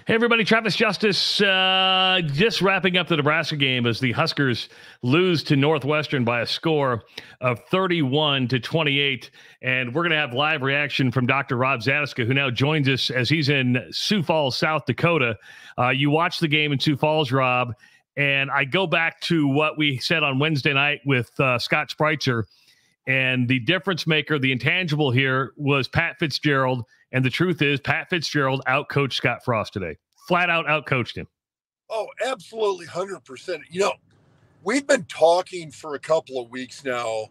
Hey, everybody. Travis Justice just wrapping up the Nebraska game as the Huskers lose to Northwestern by a score of 31-28. And we're going to have live reaction from Dr. Rob Zadiska, who now joins us as he's in Sioux Falls, South Dakota. You watched the game in Sioux Falls, Rob, and I go back to what we said on Wednesday night with Scott Spreitzer. And the difference maker, the intangible here, was Pat Fitzgerald. And the truth is, Pat Fitzgerald outcoached Scott Frost today. Flat out outcoached him. Oh, absolutely, 100%. You know, we've been talking for a couple of weeks now.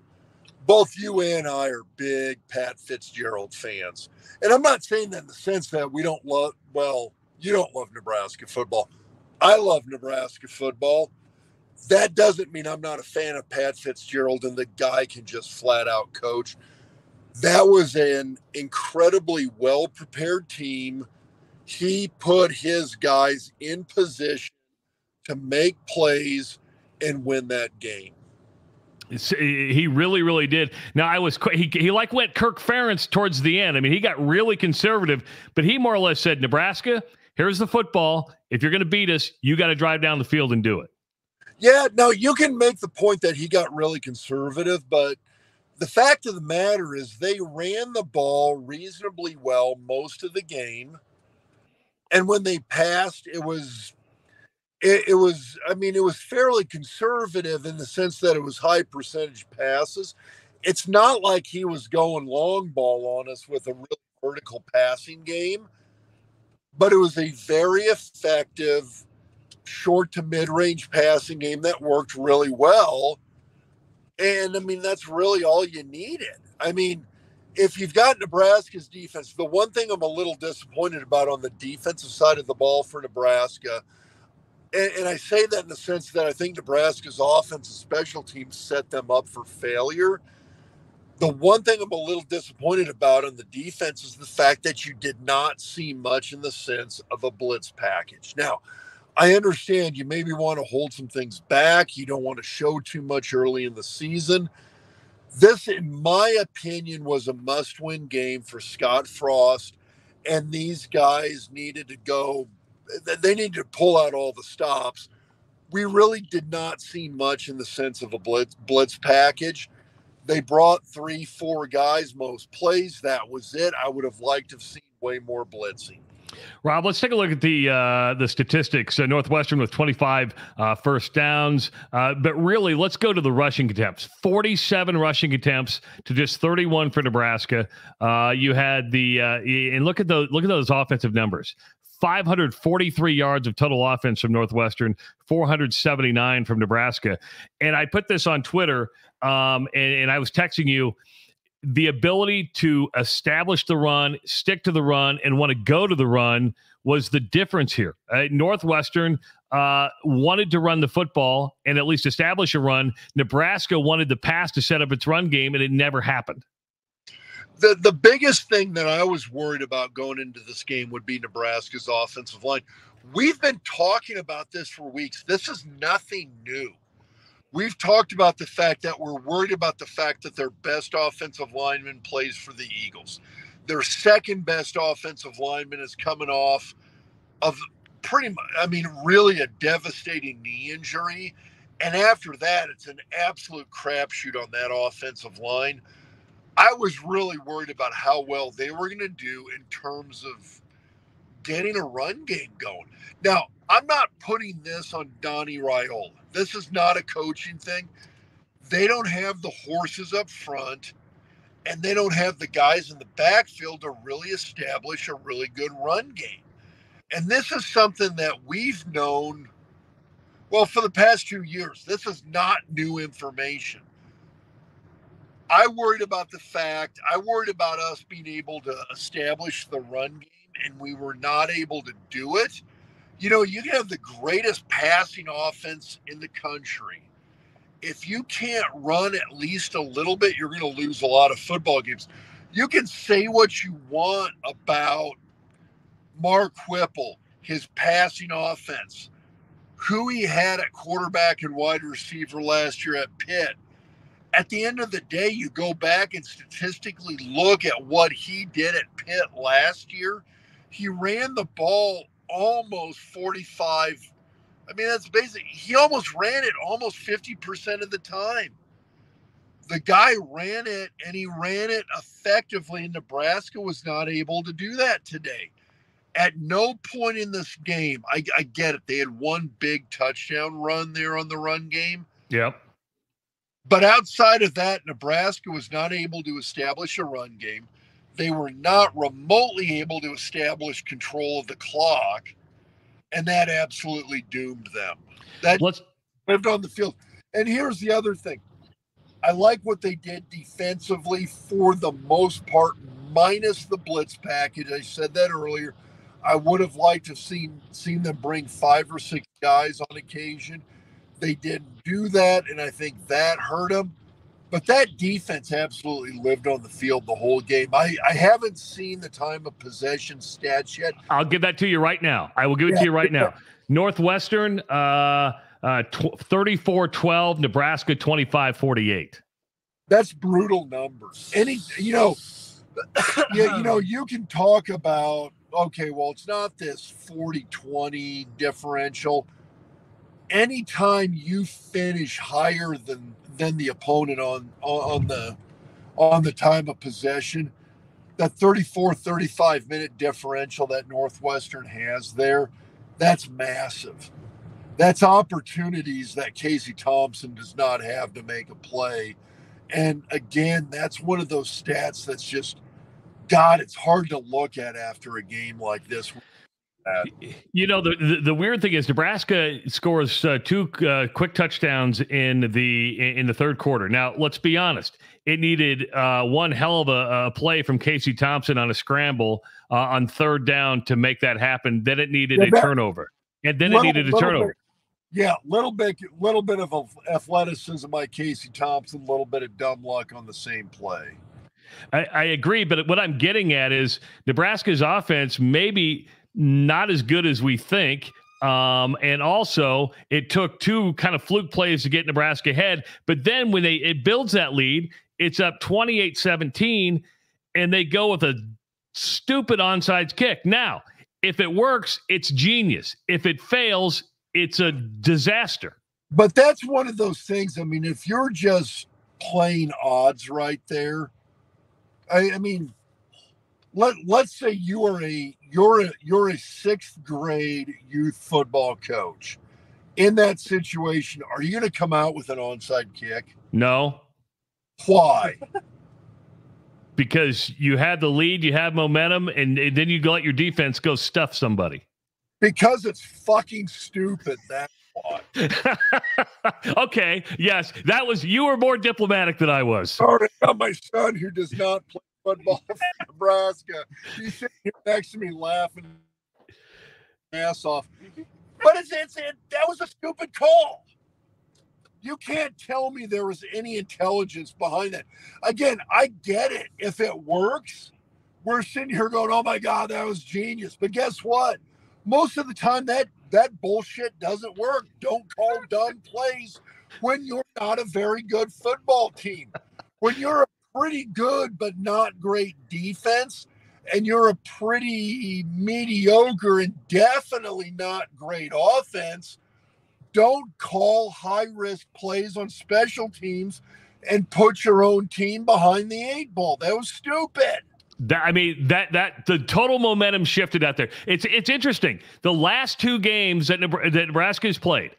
Both you and I are big Pat Fitzgerald fans. And I'm not saying that in the sense that we don't love, well, you don't love Nebraska football. I love Nebraska football. That doesn't mean I'm not a fan of Pat Fitzgerald and the guy can just flat out coach. That was an incredibly well-prepared team. He put his guys in position to make plays and win that game. He really, really did. Now, he like went Kirk Ferentz towards the end. I mean, he got really conservative, but he more or less said, Nebraska, here's the football. If you're going to beat us, you got to drive down the field and do it. Yeah, now you can make the point that he got really conservative, but the fact of the matter is they ran the ball reasonably well most of the game. And when they passed, it was fairly conservative in the sense that it was high percentage passes. It's not like he was going long ball on us with a really vertical passing game, but it was a very effective short to mid-range passing game that worked really well. And, I mean, that's really all you needed. I mean, if you've got Nebraska's defense, the one thing I'm a little disappointed about on the defensive side of the ball for Nebraska, and I say that in the sense that I think Nebraska's offense and special teams set them up for failure. The one thing I'm a little disappointed about on the defense is the fact that you did not see much in the sense of a blitz package. Now, I understand you maybe want to hold some things back. You don't want to show too much early in the season. This, in my opinion, was a must-win game for Scott Frost, and these guys needed to go. They needed to pull out all the stops. We really did not see much in the sense of a blitz package. They brought 3-4 guys most plays. That was it. I would have liked to have seen way more blitzing. Rob, let's take a look at the statistics. Northwestern with 25 first downs. But really, let's go to the rushing attempts. 47 rushing attempts to just 31 for Nebraska. You had and look at those offensive numbers. 543 yards of total offense from Northwestern, 479 from Nebraska. And I put this on Twitter, and I was texting you. The ability to establish the run, stick to the run, and want to go to the run was the difference here. Northwestern wanted to run the football and at least establish a run. Nebraska wanted the pass to set up its run game, and it never happened. The biggest thing that I was worried about going into this game would be Nebraska's offensive line. We've been talking about this for weeks. This is nothing new. We've talked about the fact that we're worried about the fact that their best offensive lineman plays for the Eagles. Their second best offensive lineman is coming off of really a devastating knee injury. And after that, it's an absolute crapshoot on that offensive line. I was really worried about how well they were going to do in terms of getting a run game going. Now, I'm not putting this on Donnie Raiola. This is not a coaching thing. They don't have the horses up front, and they don't have the guys in the backfield to really establish a really good run game. And this is something that we've known, well, for the past 2 years. This is not new information. I worried about us being able to establish the run game, and we were not able to do it. You know, you can have the greatest passing offense in the country. If you can't run at least a little bit, you're going to lose a lot of football games. You can say what you want about Mark Whipple, his passing offense, who he had at quarterback and wide receiver last year at Pitt. At the end of the day, you go back and statistically look at what he did at Pitt last year. He ran the ball almost 45. I mean, that's basically, he almost ran it almost 50% of the time. The guy ran it, and he ran it effectively, and Nebraska was not able to do that today. At no point in this game, I get it, they had one big touchdown run there on the run game. Yep. But outside of that, Nebraska was not able to establish a run game. They were not remotely able to establish control of the clock, and that absolutely doomed them. That lived on the field. And here's the other thing. I like what they did defensively for the most part, minus the blitz package. I said that earlier. I would have liked to have seen them bring 5 or 6 guys on occasion. They didn't do that, and I think that hurt them. But that defense absolutely lived on the field the whole game. I haven't seen the time of possession stats yet. I'll give that to you right now. I will give it to you right now. Northwestern, 34-12, Nebraska 25-48. That's brutal numbers. You can talk about, okay, well, it's not this 40-20 differential. Anytime you finish higher than the opponent on the time of possession, that 34-35 minute differential that Northwestern has there, that's massive. That's opportunities that Casey Thompson does not have to make a play. And again, that's one of those stats that's just, God, it's hard to look at after a game like this. You know, the weird thing is Nebraska scores 2 quick touchdowns in the third quarter. Now, let's be honest. It needed one hell of a play from Casey Thompson on a scramble on third down to make that happen. Then it needed a turnover. And then it needed a turnover. Yeah, little bit of athleticism by Casey Thompson, a little bit of dumb luck on the same play. I agree, but what I'm getting at is Nebraska's offense maybe not as good as we think. And also, it took 2 kind of fluke plays to get Nebraska ahead. But then when it builds that lead, it's up 28-17, and they go with a stupid onside kick. Now, if it works, it's genius. If it fails, it's a disaster. But that's one of those things. I mean, if you're just playing odds right there, I mean, let's say you're a 6th grade youth football coach. In that situation, are you going to come out with an onside kick? No. Why? Because you had the lead, you have momentum, and then you let your defense go stuff somebody. Because it's fucking stupid. That's why. Okay. Yes, you were more diplomatic than I was. Sorry about my son who does not play football for Nebraska. He's sitting here next to me laughing ass off. But that was a stupid call. You can't tell me there was any intelligence behind that. Again, I get it. If it works, we're sitting here going, oh my God, that was genius. But guess what? Most of the time that bullshit doesn't work. Don't call dumb plays when you're not a very good football team. When you're a pretty good but not great defense, and you're a pretty mediocre and definitely not great offense, don't call high-risk plays on special teams and put your own team behind the 8 ball. That was stupid. That the total momentum shifted out there. It's interesting. The last 2 games that Nebraska has played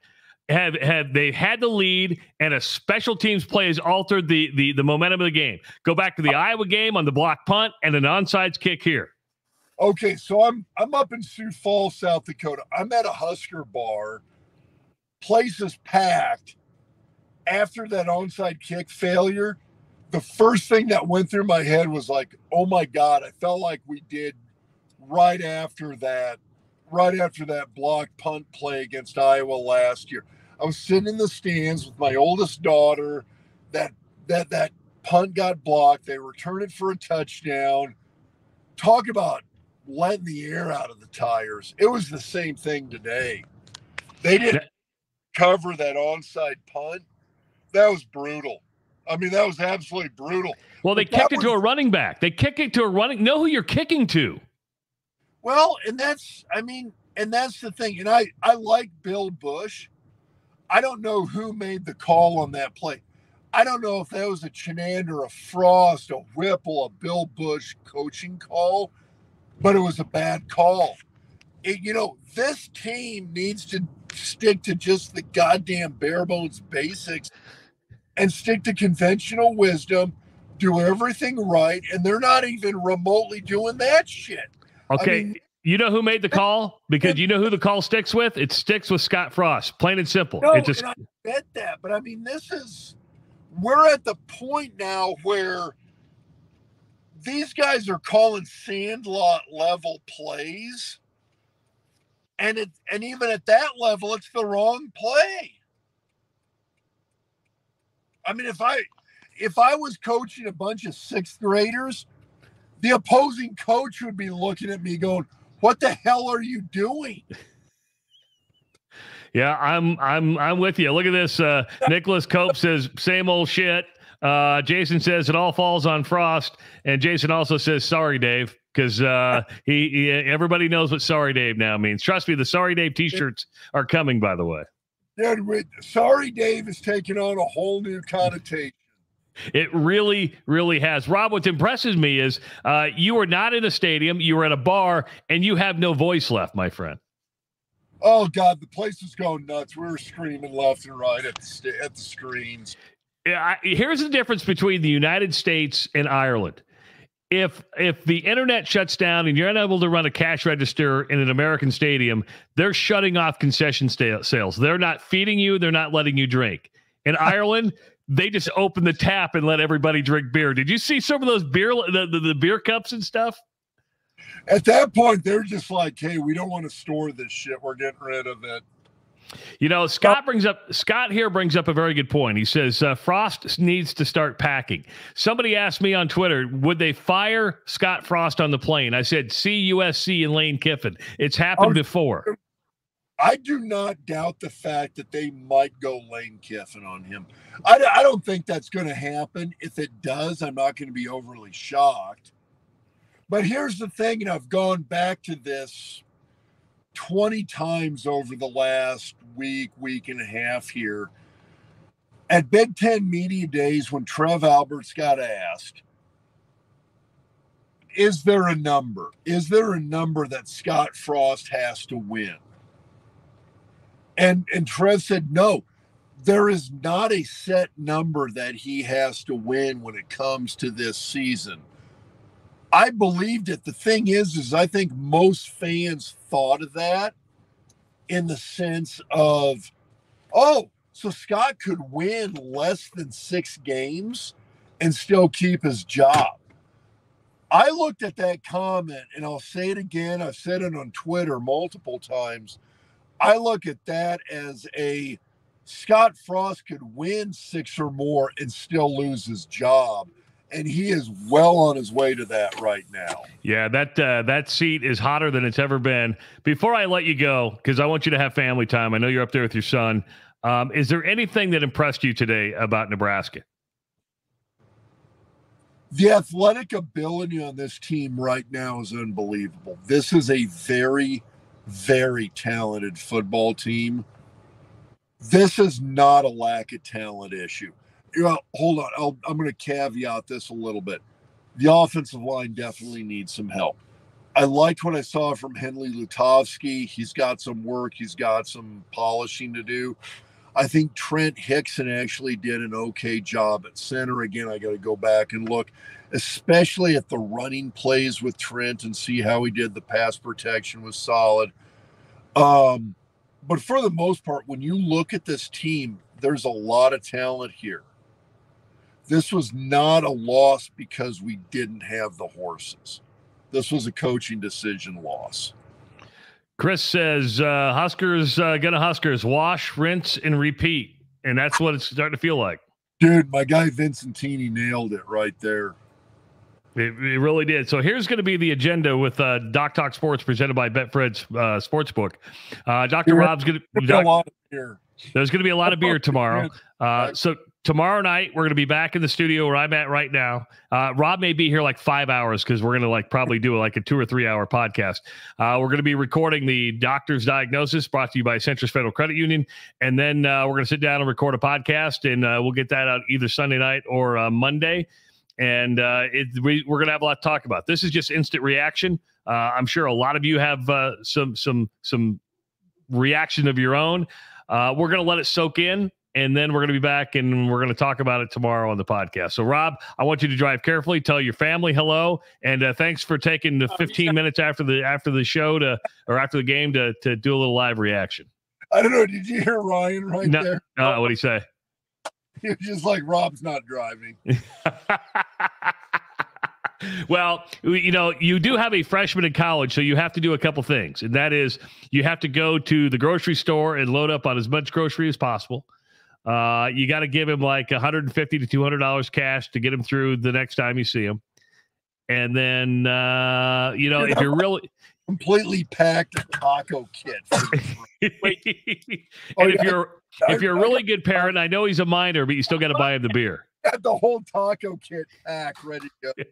have they had the lead, and a special teams play has altered the momentum of the game. Go back to the Iowa game on the block punt and an onside kick here. Okay, so I'm up in Sioux Falls, South Dakota. I'm at a Husker bar. Place is packed. After that onside kick failure, the first thing that went through my head was like, oh my God, I felt like we did right after that block punt play against Iowa last year. I was sitting in the stands with my oldest daughter. That punt got blocked. They returned it for a touchdown. Talk about letting the air out of the tires. It was the same thing today. They didn't cover that onside punt. That was brutal. I mean, that was absolutely brutal. Well, they kicked it to a running back. They kick it to a running. Know who you're kicking to. Well, and that's, I mean, And that's the thing. And I like Bill Bush. I don't know who made the call on that play. I don't know if that was a Chenander, a Frost, a Whipple, a Bill Bush coaching call, but it was a bad call. This team needs to stick to just the goddamn bare bones basics and stick to conventional wisdom, do everything right, and they're not even remotely doing that shit. Okay. You know who made the call? Because you know who the call sticks with? It sticks with Scott Frost, plain and simple. No, and I get that, but we're at the point now where these guys are calling sandlot level plays, and even at that level, it's the wrong play. I mean, if I was coaching a bunch of sixth graders, the opposing coach would be looking at me going, "What the hell are you doing?" Yeah, I'm with you. Look at this. Nicholas Cope says, same old shit. Jason says it all falls on Frost. And Jason also says, sorry, Dave, because everybody knows what sorry Dave now means. Trust me, the sorry Dave t-shirts are coming, by the way. Dude, sorry Dave is taking on a whole new connotation. It really, really has. Rob, what impresses me is you are not in a stadium, you were at a bar, and you have no voice left, my friend. Oh, God, the place was going nuts. We were screaming left and right at the screens. Yeah, here's the difference between the United States and Ireland. If the internet shuts down and you're unable to run a cash register in an American stadium, they're shutting off concession sales. They're not feeding you. They're not letting you drink. In Ireland, they just open the tap and let everybody drink beer. Did you see some of those beer, the beer cups and stuff? At that point, they're just like, hey, we don't want to store this shit. We're getting rid of it. Scott here brings up a very good point. He says Frost needs to start packing. Somebody asked me on Twitter, would they fire Scott Frost on the plane? I said, see USC and Lane Kiffin. It's happened before. I do not doubt the fact that they might go Lane Kiffin on him. I don't think that's going to happen. If it does, I'm not going to be overly shocked. But here's the thing, and I've gone back to this 20 times over the last week and a half here. At Big Ten Media Days, when Trev Alberts got asked, is there a number? Is there a number that Scott Frost has to win? And Trev said, no, there is not a set number that he has to win when it comes to this season. I believed it. The thing is I think most fans thought of that in the sense of, oh, so Scott could win less than 6 games and still keep his job. I looked at that comment, and I'll say it again. I've said it on Twitter multiple times. I look at that as Scott Frost could win 6 or more and still lose his job. And he is well on his way to that right now. Yeah, that seat is hotter than it's ever been. Before I let you go, because I want you to have family time, I know you're up there with your son. Is there anything that impressed you today about Nebraska? The athletic ability on this team right now is unbelievable. This is a very, very talented football team. This is not a lack of talent issue. Hold on. I'm going to caveat this a little bit. The offensive line definitely needs some help. I liked what I saw from Henley Lutovsky. He's got some work. He's got some polishing to do. I think Trent Hickson actually did an okay job at center. Again, I got to go back and look, especially at the running plays with Trent and see how he did. The pass protection was solid. But for the most part, when you look at this team, there's a lot of talent here. This was not a loss because we didn't have the horses. This was a coaching decision loss. Chris says, Huskers, gonna Huskers, wash, rinse, and repeat. And that's what it's starting to feel like. Dude, my guy Vincentini nailed it right there. It really did. So here's going to be the agenda with Doc Talk Sports presented by Betfred's Sportsbook. Dr. Rob's going to... There's going to be a lot of beer tomorrow. So tomorrow night, we're going to be back in the studio where I'm at right now. Rob may be here like 5 hours because we're going to like probably do like a 2 or 3 hour podcast. We're going to be recording the doctor's diagnosis brought to you by Centris Federal Credit Union. And then we're going to sit down and record a podcast, and we'll get that out either Sunday night or Monday. And we're going to have a lot to talk about. This is just instant reaction. I'm sure a lot of you have some reaction of your own. We're going to let it soak in. And then we're going to be back and we're going to talk about it tomorrow on the podcast. So, Rob, I want you to drive carefully. Tell your family hello, and thanks for taking the 15 minutes after the show after the game to do a little live reaction. I don't know. Did you hear Ryan there? No, what'd he say? He was just like, Rob's not driving. Well, you do have a freshman in college, so you have to do a couple things, and that is you have to go to the grocery store and load up on as much grocery as possible. You got to give him like $150 to $200 cash to get him through the next time you see him. And then, if you're really completely packed a taco kit. If you're a really good parent, I know he's a minor, but you still got to buy him the beer. Got the whole taco kit packed ready to go.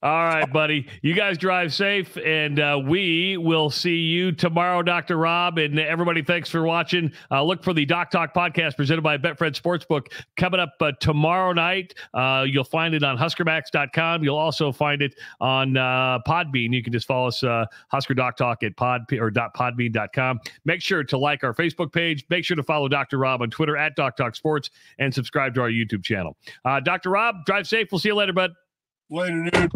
All right, buddy. You guys drive safe, and we will see you tomorrow, Dr. Rob. And everybody, thanks for watching. Look for the Doc Talk podcast presented by Betfred Sportsbook coming up tomorrow night. You'll find it on huskermax.com. You'll also find it on Podbean. You can just follow us, Husker Doc Talk at podbean.com. Make sure to like our Facebook page. Make sure to follow Dr. Rob on Twitter at Doc Talk Sports, and subscribe to our YouTube channel. Dr. Rob, drive safe. We'll see you later, bud. Later, dude.